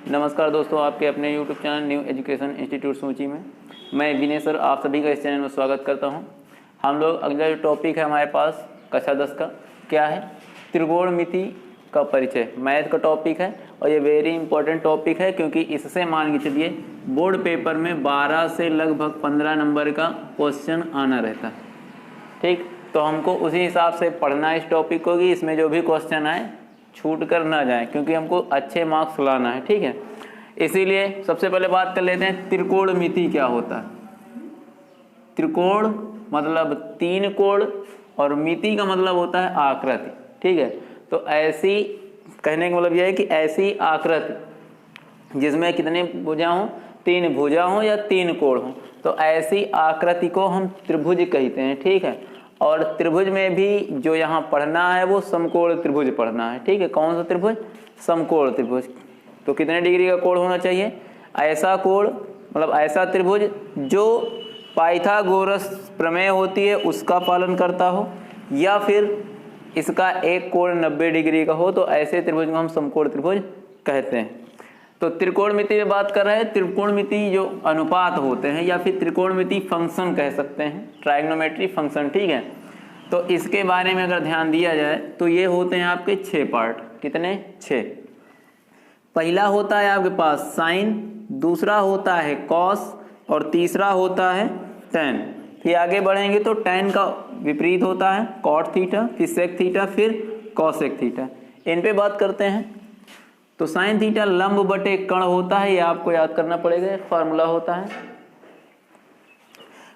नमस्कार दोस्तों, आपके अपने YouTube channel new education institute सूची में मैं विनय सर आप सभी का इस चैनल में स्वागत करता हूं। हम लोग अगला जो टॉपिक है हमारे पास कक्षा 10 का क्या है, त्रिकोणमिति का परिचय। मैथ का टॉपिक है और ये वेरी इंपॉर्टेंट टॉपिक है क्योंकि इससे मान के चलिए बोर्ड पेपर में 12 से लगभग 15 नंबर का क्वेश्चन आना रहता है। ठीक, तो हमको उसी हिसाब से पढ़ना है इस टॉपिक को कि इसमें जो भी क्वेश्चन आए छूट कर ना जाए, क्योंकि हमको अच्छे मार्क्स लाना है। ठीक है, इसीलिए सबसे पहले बात कर लेते हैं त्रिकोणमिति क्या होता है। त्रिकोण मतलब तीन कोण और मिति का मतलब होता है आकृति। ठीक है, तो ऐसी कहने का मतलब यह है कि ऐसी आकृति जिसमें कितने भुजा हों, तीन भुजा हों या तीन कोण हों, तो ऐसी आकृति को हम त्रिभुज कहते हैं। ठीक है, और त्रिभुज में भी जो यहाँ पढ़ना है वो समकोण त्रिभुज पढ़ना है। ठीक है, कौन सा त्रिभुज? समकोण त्रिभुज। तो कितने डिग्री का कोण होना चाहिए? ऐसा कोण मतलब ऐसा त्रिभुज जो पाइथागोरस प्रमेय होती है उसका पालन करता हो, या फिर इसका एक कोण 90 डिग्री का हो, तो ऐसे त्रिभुज को हम समकोण त्रिभुज कहते हैं। तो त्रिकोणमिति में बात कर रहे हैं। त्रिकोणमिति जो अनुपात होते हैं या फिर त्रिकोणमिति फंक्शन कह सकते हैं, ट्राइगोनोमेट्री फंक्शन। ठीक है, तो इसके बारे में अगर ध्यान दिया जाए तो ये होते हैं आपके 6 पार्ट। कितने? 6। पहला होता है आपके पास साइन, दूसरा होता है कॉस और तीसरा होता है टेन। फिर आगे बढ़ेंगे तो टेन का विपरीत होता है कॉट थीटा, फिर सेक थीटा, फिर कॉसेक थीटा। इन पे बात करते हैं। तो साइन थीटा लंब बटे कर्ण होता है, ये आपको याद करना पड़ेगा, फॉर्मूला होता है।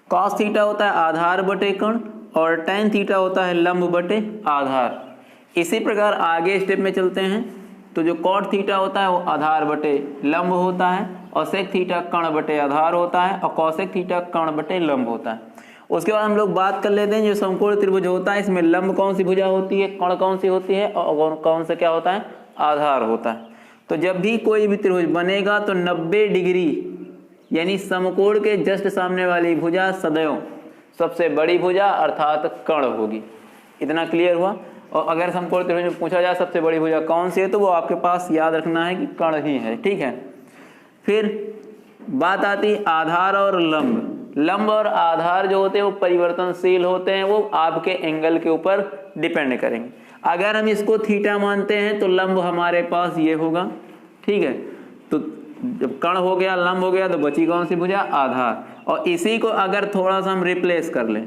कॉस थीटा होता है आधार बटे कर्ण और टेन थीटा होता है लंब बटे आधार। इसी प्रकार आगे स्टेप में चलते हैं तो जो कॉट थीटा होता है वो आधार बटे लंब होता है और सेक थीटा कर्ण बटे आधार होता है और कॉसेक थीटा कर्ण बटे लंब होता है। उसके बाद हम लोग बात कर लेते हैं जो समकोण त्रिभुज होता है, इसमें लंब कौन सी भुजा होती है, कर्ण कौन सी होती है और कौन सा क्या होता है, आधार होता है। तो जब भी कोई भी त्रिभुज बनेगा तो 90 डिग्री यानी समकोण के जस्ट सामने वाली भुजा सदैव सबसे बड़ी भुजा अर्थात कर्ण होगी। इतना क्लियर हुआ। और अगर समकोण त्रिभुज में पूछा जाए सबसे बड़ी भुजा कौन सी है तो वो आपके पास याद रखना है कि कर्ण ही है। ठीक है, फिर बात आती है आधार और लंब। लंब और आधार जो होते हैं वो परिवर्तनशील होते हैं, वो आपके एंगल के ऊपर डिपेंड करेंगे। अगर हम इसको थीटा मानते हैं तो लंब हमारे पास ये होगा। ठीक है, तो जब कर्ण हो गया लंब हो गया तो बची कौन सी भुजा? आधार। और इसी को अगर थोड़ा सा हम रिप्लेस कर लें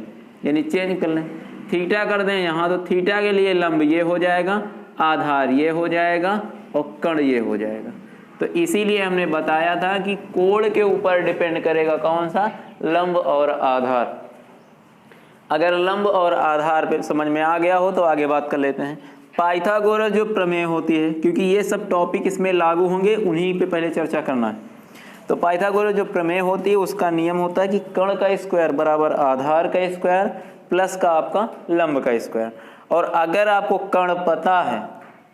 यानी चेंज कर लें, थीटा कर दें यहाँ, तो थीटा के लिए लंब ये हो जाएगा, आधार ये हो जाएगा और कर्ण ये हो जाएगा। तो इसीलिए हमने बताया था कि कोण के ऊपर डिपेंड करेगा कौन सा? लंब और आधार। अगर लंब और आधार पे समझ में आ गया हो तो आगे बात कर लेते हैं। पाइथागोरस जो प्रमेय होती है, क्योंकि ये सब टॉपिक इसमें लागू होंगे, उन्हीं पे पहले चर्चा करना है। तो पाइथागोरस जो प्रमेय होती है उसका नियम होता है कि कर्ण का स्क्वायर बराबर आधार का स्क्वायर प्लस का आपका लंब का स्क्वायर। और अगर आपको कर्ण पता है,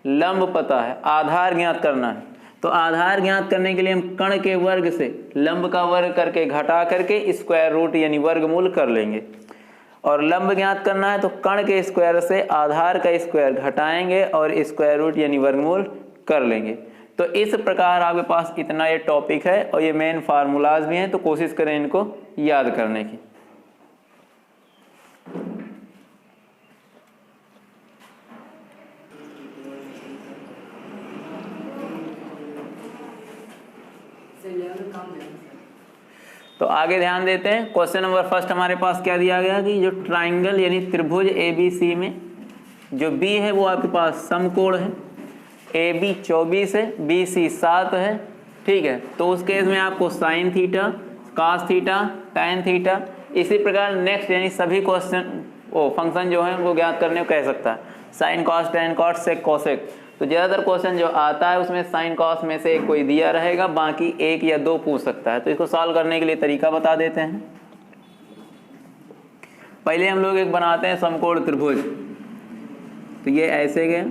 लंब पता है, आधार ज्ञात करना है, तो आधार ज्ञात करने के लिए हम कर्ण के वर्ग से लंब का वर्ग करके घटा करके स्क्वायर रूट यानी वर्गमूल कर लेंगे। और लंब ज्ञात करना है तो कर्ण के स्क्वायर से आधार का स्क्वायर घटाएंगे और स्क्वायर रूट यानी वर्गमूल कर लेंगे। तो इस प्रकार आपके पास इतना ये टॉपिक है और ये मेन फार्मूलाज भी हैं, तो कोशिश करें इनको याद करने की। तो आगे ध्यान देते हैं। क्वेश्चन नंबर फर्स्ट हमारे पास क्या दिया गया कि जो ट्राइंगल यानी त्रिभुज ABC में जो B है वो आपके पास समकोण है। AB 24 है, BC 7 है। ठीक है, तो उस केस में आपको sine theta, cos theta, tan theta, इसी प्रकार नेक्स्ट यानी सभी क्वेश्चन वो फंक्शन जो है वो ज्ञात करने को कह सकता है। Sin cos tan cot sec cosec. तो ज़्यादातर क्वेश्चन जो आता है उसमें साइन कॉस में से कोई दिया रहेगा, बाकी 1 या 2 पूछ सकता है। तो इसको सॉल्व करने के लिए तरीका बता देते हैं। पहले हम लोग एक बनाते हैं समकोण त्रिभुज। तो ये ऐसे गए,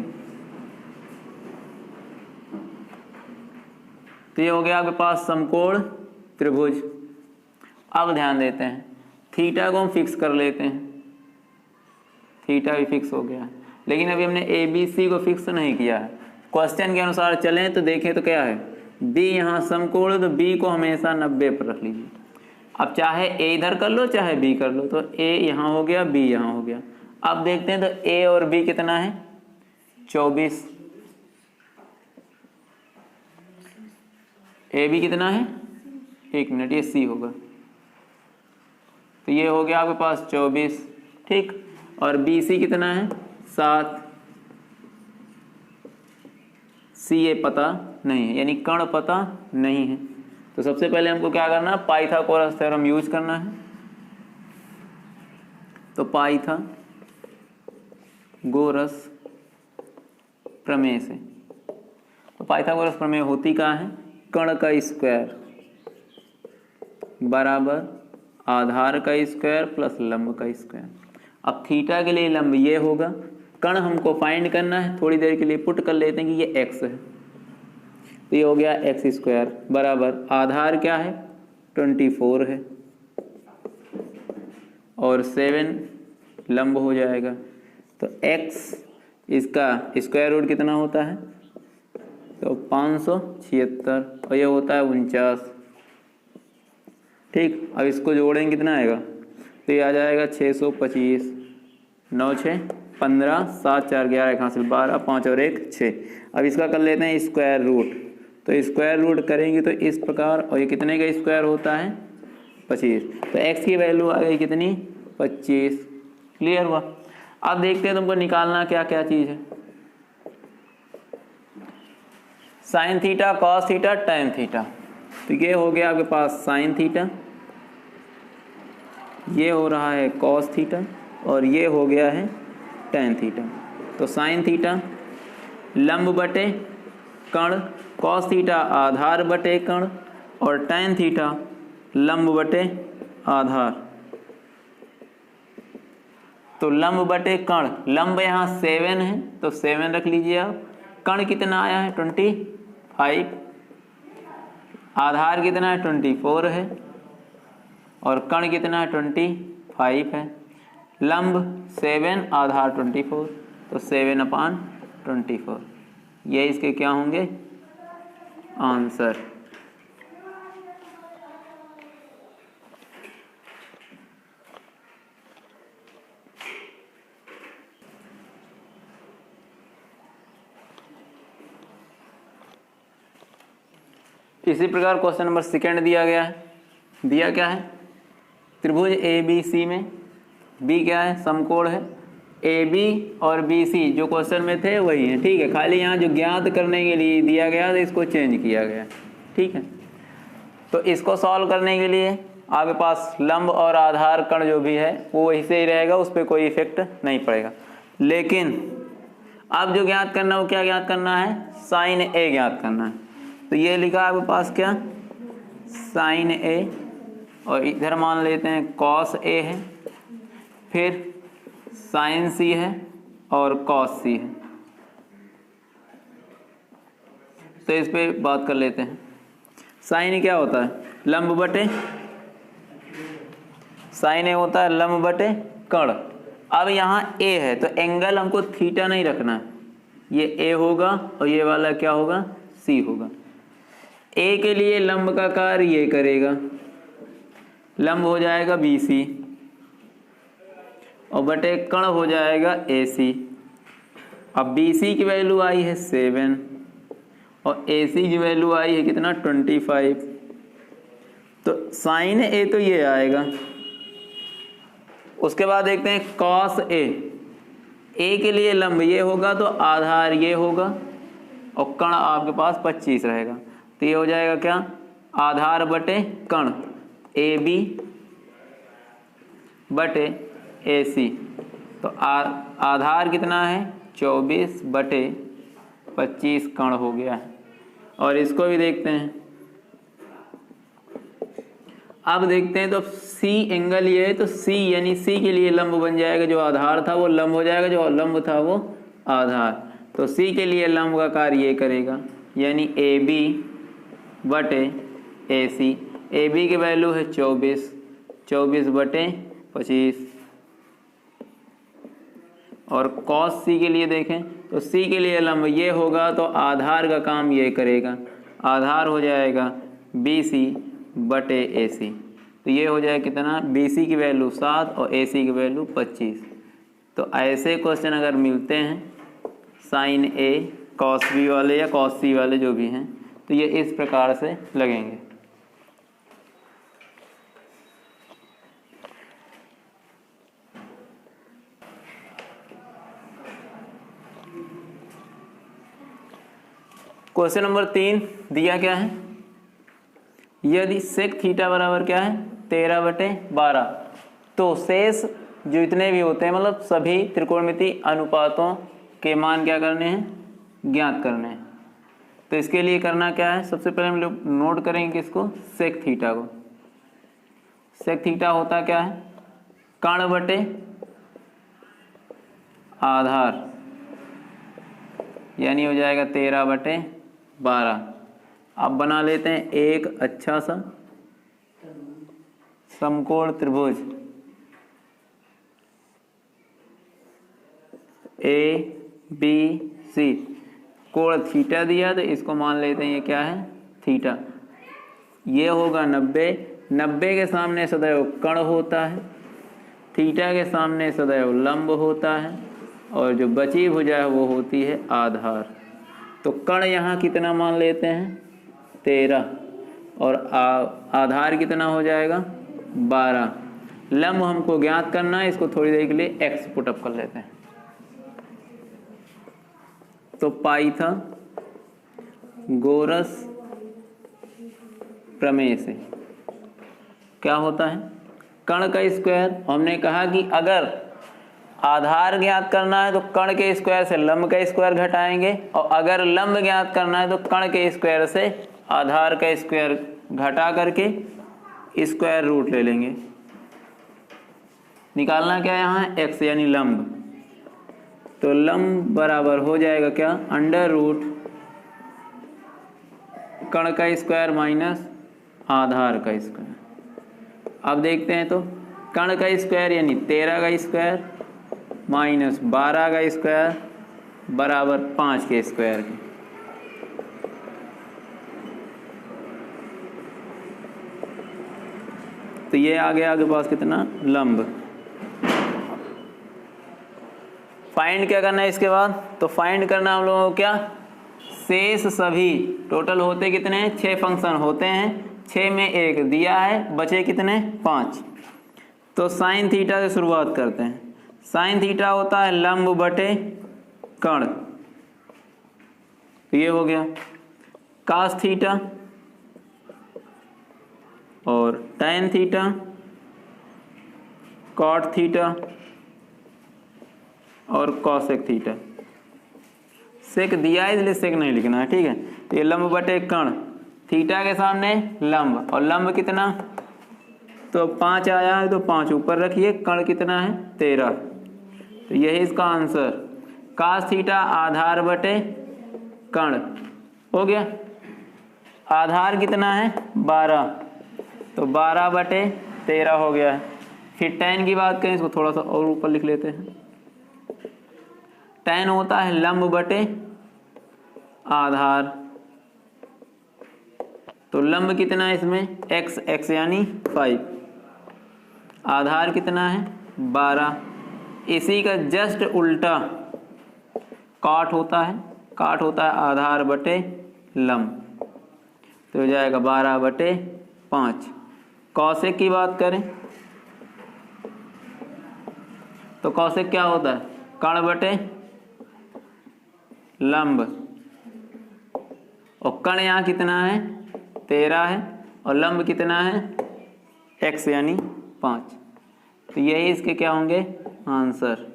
तो ये हो गया आपके पास समकोण त्रिभुज। अब ध्यान देते हैं, थीटा को हम फिक्स कर लेते हैं, थीटा भी फिक्स हो गया है। लेकिन अभी हमने ABC को फिक्स नहीं किया है। क्वेश्चन के अनुसार चलें तो देखें तो क्या है, बी यहाँ समकोण है तो बी को हमेशा 90 पर रख लीजिए। अब चाहे ए इधर कर लो चाहे बी कर लो, तो ए यहाँ हो गया, बी यहाँ हो गया। अब देखते हैं तो ए और बी कितना है, 24। ए बी कितना है, 1 मिनट, ये सी होगा, तो ये हो गया आपके पास 24, ठीक। और बी सी कितना है, 7। सी ए पता नहीं है, यानी कर्ण पता नहीं है। तो सबसे पहले हमको क्या करना है, पाइथागोरस थ्योरम यूज करना है। तो पाइथागोरस प्रमेय से, तो पाइथागोरस प्रमेय होती क्या है, कर्ण का स्क्वायर बराबर आधार का स्क्वायर प्लस लंब का स्क्वायर। अब थीटा के लिए लंब ये होगा, कर्ण हमको फाइंड करना है, थोड़ी देर के लिए पुट कर लेते हैं कि ये x है, तो ये हो गया एक्स स्क्वायर बराबर आधार क्या है, 24 है, और 7 लंब हो जाएगा। तो x इसका स्क्वायर रूट कितना होता है, तो 576, और ये होता है 49, ठीक। अब इसको जोड़ेंगे कितना आएगा, तो ये आ जाएगा 625, 9 6 15, 7 4 11, 1 हासिल 12, 5 और 1 6। अब इसका कर लेते हैं स्क्वायर रूट, तो स्क्वायर रूट करेंगे तो इस प्रकार, और ये कितने का स्क्वायर होता है, 25। तो x की वैल्यू आ गई कितनी, 25। क्लियर हुआ। अब देखते हैं तुमको निकालना क्या क्या चीज़ है, sine theta, cos theta, tan theta. तो ये हो गया आपके पास साइन थीटा, ये हो रहा है कॉस थीटा, और ये हो गया है टैन थीटा। तो साइन थीटा लंब बटे कर्ण, कॉस थीटा आधार बटे कर्ण, और टैन थीटा लंब बटे आधार। तो लंब बटे कर्ण, लंब यहाँ 7 है तो 7 रख लीजिए आप, कर्ण कितना आया है 25, आधार कितना है 24 है, और कर्ण कितना है 25 है। लंब 7 आधार 24, तो 7/24, ये इसके क्या होंगे आंसर। इसी प्रकार क्वेश्चन नंबर 2 दिया गया है। दिया क्या है, त्रिभुज ए बी सी में बी क्या है, समकोण है, ए बी और बी सी जो क्वेश्चन में थे वही है, ठीक है। खाली यहाँ जो ज्ञात करने के लिए दिया गया था इसको चेंज किया गया, ठीक है। तो इसको सॉल्व करने के लिए आपके पास लंब और आधार कर्ण जो भी है वो वही से ही रहेगा, उस पर कोई इफेक्ट नहीं पड़ेगा। लेकिन अब जो ज्ञात करना है वो क्या ज्ञात करना है, साइन ए ज्ञात करना है। तो ये लिखा आपके पास क्या, साइन ए, और इधर मान लेते हैं कॉस ए है, फिर साइन सी है और कॉस सी है। तो इस पे बात कर लेते हैं। साइन क्या होता है, लंब बटे, साइन ए होता है लंब बटे कर्ण। अब यहाँ ए है तो एंगल हमको थीटा नहीं रखना है, ये ए होगा और ये वाला क्या होगा, सी होगा। ए के लिए लंब का कार्य ये करेगा, लंब हो जाएगा बी सी, और बटे कर्ण हो जाएगा ए सी। अब बी सी की वैल्यू आई है 7 और ए सी की वैल्यू आई है कितना 25। तो साइन ए तो ये आएगा। उसके बाद देखते हैं कॉस ए, ए के लिए लंब ये होगा तो आधार ये होगा, और कर्ण आपके पास 25 रहेगा। तो ये हो जाएगा क्या, आधार बटे कर्ण, ए बी बटे ए सी। तो आधार कितना है 24 बटे 25 कर्ण हो गया है। और इसको भी देखते हैं। अब देखते हैं तो सी एंगल ये है, तो सी यानी सी के लिए लंब बन जाएगा, जो आधार था वो लंब हो जाएगा, जो लंब था वो आधार। तो सी के लिए लंब का कार्य ये करेगा, यानी ए बी बटे ए सी। ए बी की वैल्यू है 24 बटे 25। और कॉस सी के लिए देखें तो सी के लिए लंब ये होगा तो आधार का काम ये करेगा, आधार हो जाएगा BC बटे AC। तो ये हो जाए कितना, BC की वैल्यू 7 और AC की वैल्यू 25। तो ऐसे क्वेश्चन अगर मिलते हैं साइन A cos B वाले या cos C वाले जो भी हैं, तो ये इस प्रकार से लगेंगे। क्वेश्चन नंबर 3 दिया क्या है, यदि सेक थीटा बराबर क्या है 13/12, तो शेष जो इतने भी होते हैं मतलब सभी त्रिकोणमिति अनुपातों के मान क्या करने हैं, ज्ञात करने हैं। तो इसके लिए करना क्या है, सबसे पहले हम लोग नोट करेंगे किसको, सेक थीटा को। सेक थीटा होता क्या है, कर्ण बटे आधार, यानी हो जाएगा 13/12। अब बना लेते हैं एक अच्छा सा समकोण त्रिभुज ABC। कोण थीटा दिया तो इसको मान लेते हैं ये क्या है, थीटा। ये होगा 90। 90 के सामने सदैव कर्ण होता है, थीटा के सामने सदैव लंब होता है, और जो बची भुजा है वो होती है आधार। तो कर्ण यहाँ कितना मान लेते हैं 13, और आधार कितना हो जाएगा 12। लंब हमको ज्ञात करना है, इसको थोड़ी देर के लिए x पुटअप कर लेते हैं। तो पाइथागोरस प्रमेय से क्या होता है, कर्ण का स्क्वायर। हमने कहा कि अगर आधार ज्ञात करना है तो कर्ण के स्क्वायर से लंब का स्क्वायर घटाएंगे, और अगर लंब ज्ञात करना है तो कर्ण के स्क्वायर से आधार का स्क्वायर घटा करके स्क्वायर रूट ले लेंगे। निकालना क्या है यहाँ, x यानी लंब। तो लंब बराबर हो जाएगा क्या, अंडर रूट कर्ण का स्क्वायर माइनस आधार का स्क्वायर। अब देखते हैं तो कर्ण का स्क्वायर यानी 13 का स्क्वायर माइनस 12 का स्क्वायर बराबर 5 के स्क्वायर के। तो ये आ गया आपके पास कितना, लंब। फाइंड क्या करना है इसके बाद, तो फाइंड करना हम लोगों को क्या, शेष सभी, टोटल होते कितने हैं 6 फंक्शन होते हैं, 6 में 1 दिया है, बचे कितने 5। तो साइन थीटा से शुरुआत करते हैं। साइन थीटा होता है लंब बटे कर्ण, तो ये हो गया। कास थीटा और टैन थीटा, कॉट थीटा और कॉसेक थीटा। सेक दिया है इसलिए सेक नहीं लिखना है, ठीक है। तो ये लंब बटे कर्ण, थीटा के सामने लंब, और लंब कितना, तो 5 आया है तो 5 ऊपर रखिए, कर्ण कितना है 13। तो यही इसका आंसर, कास थीटा आधार बटे कर्ण हो गया। आधार कितना है 12, तो 12/13 हो गया है। फिर टैन की बात करें, इसको थोड़ा सा और ऊपर लिख लेते हैं। टैन होता है लंब बटे आधार, तो लंब कितना है इसमें x यानी 5, आधार कितना है 12। इसी का जस्ट उल्टा काट होता है, काट होता है आधार बटे लंब, तो हो जाएगा 12/5। कौशिक की बात करें तो कौशिक क्या होता है, कर्ण बटे लंब, और कर्ण यहाँ कितना है 13 है, और लंब कितना है x यानी 5। तो यही इसके क्या होंगे आंसर।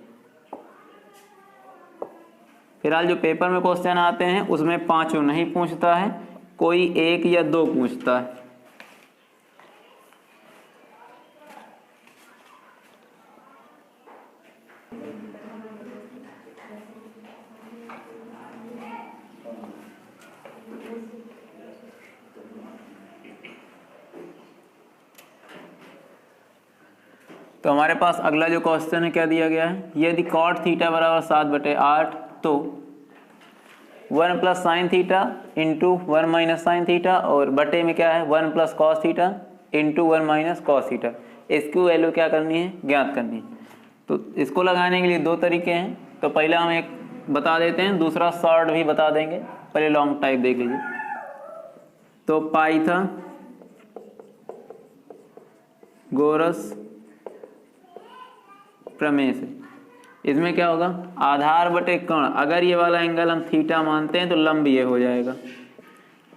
फिलहाल जो पेपर में क्वेश्चन आते हैं उसमें 5 नहीं पूछता है, कोई 1 या 2 पूछता है। तो हमारे पास अगला जो क्वेश्चन है क्या दिया गया है, यदि कॉट थीटा बराबर 7/8 तो 1 plus sine theta into 1 minus sine theta, और बटे में क्या है 1 plus cos theta into 1 minus cos theta. इसकी वैल्यू क्या करनी है, ज्ञात करनी है। तो इसको लगाने के लिए दो तरीके हैं। तो पहले हम एक बता देते हैं, दूसरा शॉर्ट भी बता देंगे। पहले लॉन्ग टाइप देख लीजिए। तो पाइथागोरस प्रमेय से इसमें क्या होगा, आधार बटे कण, अगर ये वाला एंगल हम थीटा मानते हैं तो लंब ये हो जाएगा,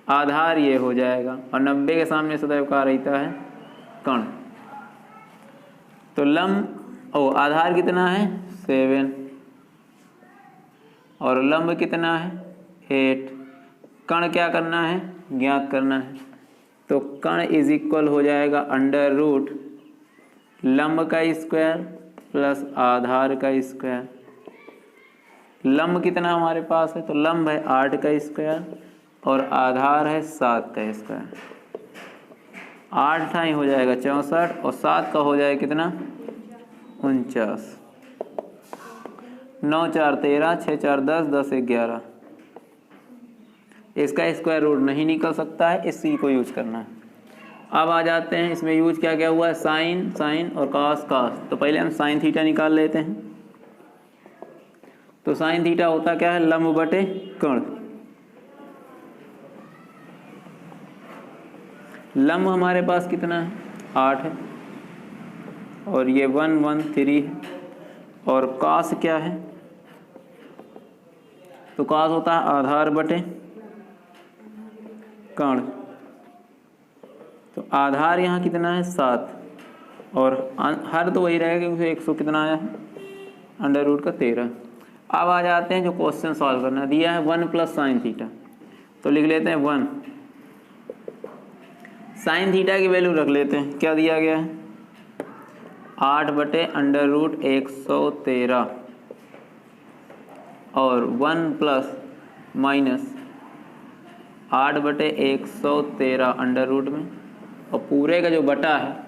आधार ये हो जाएगा, और 90 के सामने सदैव कहा रहता है कण। तो लंब आधार कितना है 7 और लंब कितना है 8। कण क्या करना है, ज्ञात करना है। तो कण इज इक्वल हो जाएगा अंडर रूट लंब का स्क्वायर प्लस आधार का स्क्वायर। लंब कितना हमारे पास है, तो लंब है 8 का स्क्वायर और आधार है 7 का स्क्वायर। 8 ठाई हो जाएगा 64 और 7 का हो जाएगा कितना 49। 9 4 13, 6 4 10, 10 1 11। इसका स्क्वायर रूट नहीं निकल सकता है, इसी को यूज करना है। अब आ जाते हैं इसमें यूज क्या क्या हुआ है, साइन साइन और कॉस कॉस। तो पहले हम साइन थीटा निकाल लेते हैं। तो साइन थीटा होता क्या है, लंब बटे कण। लंब हमारे पास कितना है 8 है और ये 1 1 3 है, और कॉस क्या है, तो कॉस होता है आधार बटे कण। तो आधार यहाँ कितना है 7 और हर तो वही रहेगा क्योंकि 100 कितना आया है अंडर रूट का 13। अब आ जाते हैं जो क्वेश्चन सॉल्व करना दिया है 1 प्लस साइन थीटा। तो लिख लेते हैं 1, साइन थीटा की वैल्यू रख लेते हैं, क्या दिया गया है 8 बटे अंडर रूट 113 और 1 प्लस माइनस 8 बटे 113 अंडर रूट में, और पूरे का जो बटा है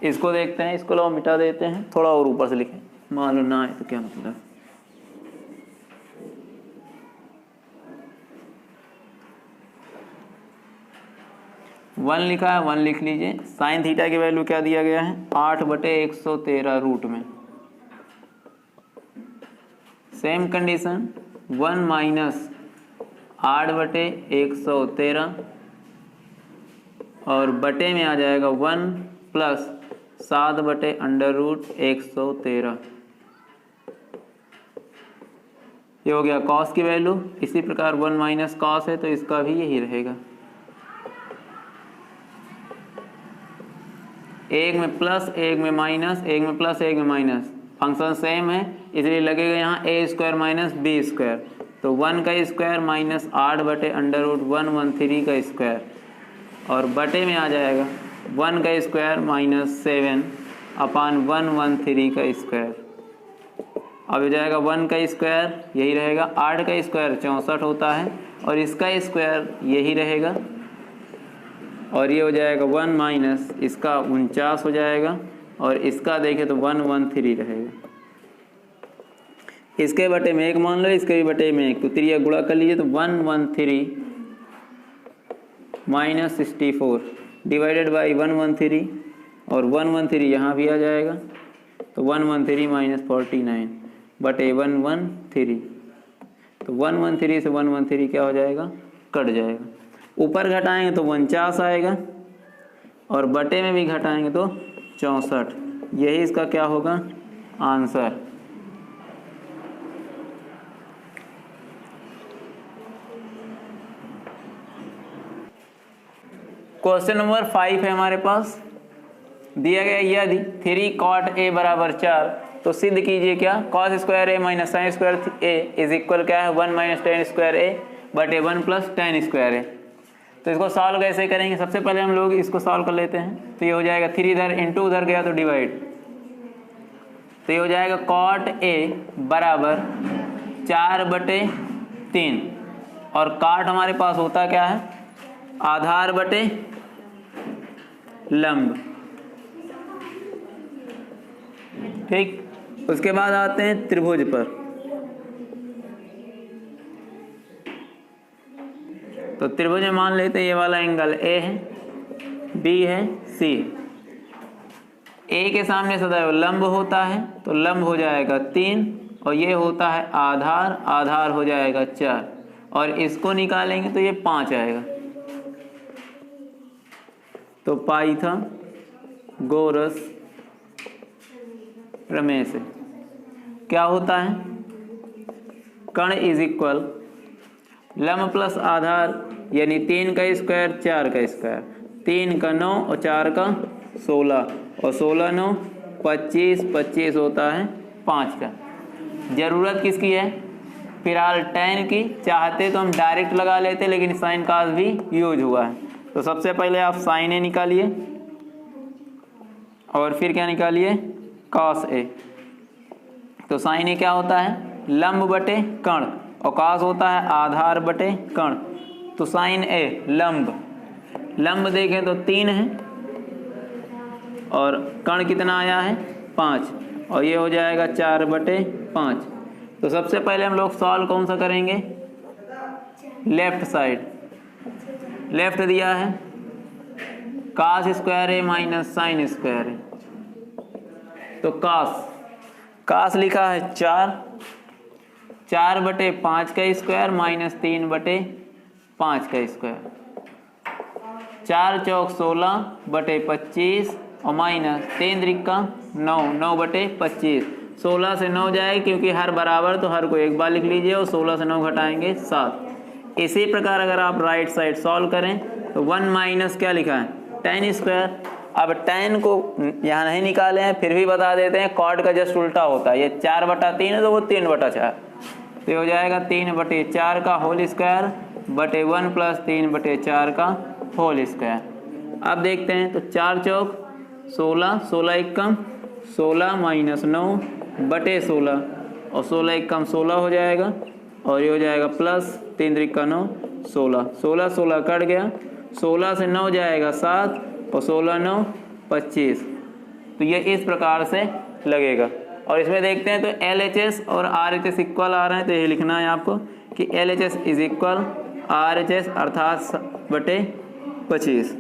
इसको देखते हैं, इसको लो मिटा देते हैं, थोड़ा और ऊपर से लिखें, मान लो ना है तो क्या मतलब। वन लिखा है 1 लिख लीजिए। साइन थीटा की वैल्यू क्या दिया गया है 8 बटे 113 रूट में। सेम कंडीशन 1 माइनस 8 बटे 113 और बटे में आ जाएगा 1 प्लस 7 बटे अंडर रूट 113। ये हो गया कॉस की वैल्यू। इसी प्रकार 1 माइनस कॉस है तो इसका भी यही रहेगा, एक में प्लस एक में माइनस, एक में प्लस एक में माइनस, फंक्शन सेम है इसलिए लगेगा यहाँ ए स्क्वायर माइनस बी स्क्वायर। तो 1 का स्क्वायर माइनस 8 बटे अंडर रूट 113 का स्क्वायर, और बटे में आ जाएगा 1 का स्क्वायर माइनस 7 अपान 113 का स्क्वायर। अब हो जाएगा 1 का स्क्वायर यही रहेगा, 8 का स्क्वायर 64 होता है और इसका स्क्वायर यही रहेगा, और ये हो जाएगा 1 माइनस इसका 49 हो जाएगा, और इसका देखें तो 113 रहेगा। इसके बटे में 1 मान लो, इसके भी बटे में 1, तो 3 गुणा कर लीजिए तो 113 माइनस 64 डिवाइडेड बाई 113, और 113 यहाँ भी आ जाएगा तो 113 माइनस 49 बटे 113। तो 113 से 113 क्या हो जाएगा, कट जाएगा। ऊपर घटाएंगे तो 49 आएगा और बटे में भी घटाएंगे तो 64। यही इसका क्या होगा आंसर। क्वेश्चन नंबर 5 है हमारे पास, दिया गया यदि 3 cot a बराबर 4 तो सिद्ध कीजिए क्या, cos square A minus sine square A is equal क्या है 1 माइनस टेन स्क्वायर ए बटे 1 प्लस टेन स्क्वायर ए। तो इसको सॉल्व कैसे करेंगे, सबसे पहले हम लोग इसको सॉल्व कर लेते हैं। तो ये हो जाएगा 3 इधर इंटू उधर गया तो डिवाइड, तो ये हो जाएगा कॉट ए बराबर 4 बटे 3 और काट हमारे पास होता क्या है आधार बटे लंब। ठीक, उसके बाद आते हैं त्रिभुज पर। तो त्रिभुज में मान लेते हैं ये वाला एंगल ए है, बी है, सी है। ए के सामने सदैव लंब होता है तो लंब हो जाएगा 3 और ये होता है आधार, आधार हो जाएगा 4 और इसको निकालेंगे तो ये 5 आएगा। तो पाइथागोरस प्रमेय से क्या होता है, कण इज इक्वल लंब प्लस आधार यानी 3 का स्क्वायर 4 का स्क्वायर, 3 का 9 और 4 का 16 और 16 9 25, 25 होता है 5 का। ज़रूरत किसकी है, फिलहाल tan की, चाहते तो हम डायरेक्ट लगा लेते लेकिन साइन कास भी यूज हुआ है। तो सबसे पहले आप साइन ए निकालिए और फिर क्या निकालिए, cos ए। तो साइन ए क्या होता है, लंब बटे कण और cos होता है आधार बटे कण। तो साइन ए लंब, लंब देखें तो 3 है और कण कितना आया है 5 और ये हो जाएगा 4 बटे 5। तो सबसे पहले हम लोग सॉल्व कौन सा करेंगे, लेफ्ट साइड, लेफ्ट दिया है cos स्क्वायर है माइनस साइन स्क्वायर है। तो cos लिखा है 4 बटे 5 का स्क्वायर माइनस 3 बटे 5 का स्क्वायर, 4 चौक 16 बटे 25 और माइनस 3 त्रिका 9, 9 बटे 25। 16 से 9 जाए क्योंकि हर बराबर तो हर को एक बार लिख लीजिए और 16 से 9 घटाएंगे 7। इसी प्रकार अगर आप राइट साइड सॉल्व करें तो 1 माइनस क्या लिखा है, tan स्क्वायर। अब tan को यहाँ नहीं निकाले हैं फिर भी बता देते हैं, कॉट का जस्ट उल्टा होता है, ये 4/3 है तो वो 3/4। तो ये हो जाएगा 3/4 का होल स्क्वायर बटे 1 प्लस 3/4 का होल स्क्वायर। अब देखते हैं तो 4 चौक 16, 16 एकम 16 माइनस 9 बटे 16 और 16 एकम 16 हो जाएगा और ये हो जाएगा प्लस 3 त्रिका 9, 16, 16 16 कट गया, 16 से 9 जाएगा 7 और 16 9 25। तो ये इस प्रकार से लगेगा। और इसमें देखते हैं तो LHS और RHS इक्वल आ रहे हैं तो ये लिखना है आपको कि LHS इज इक्वल RHS अर्थात बटे 25।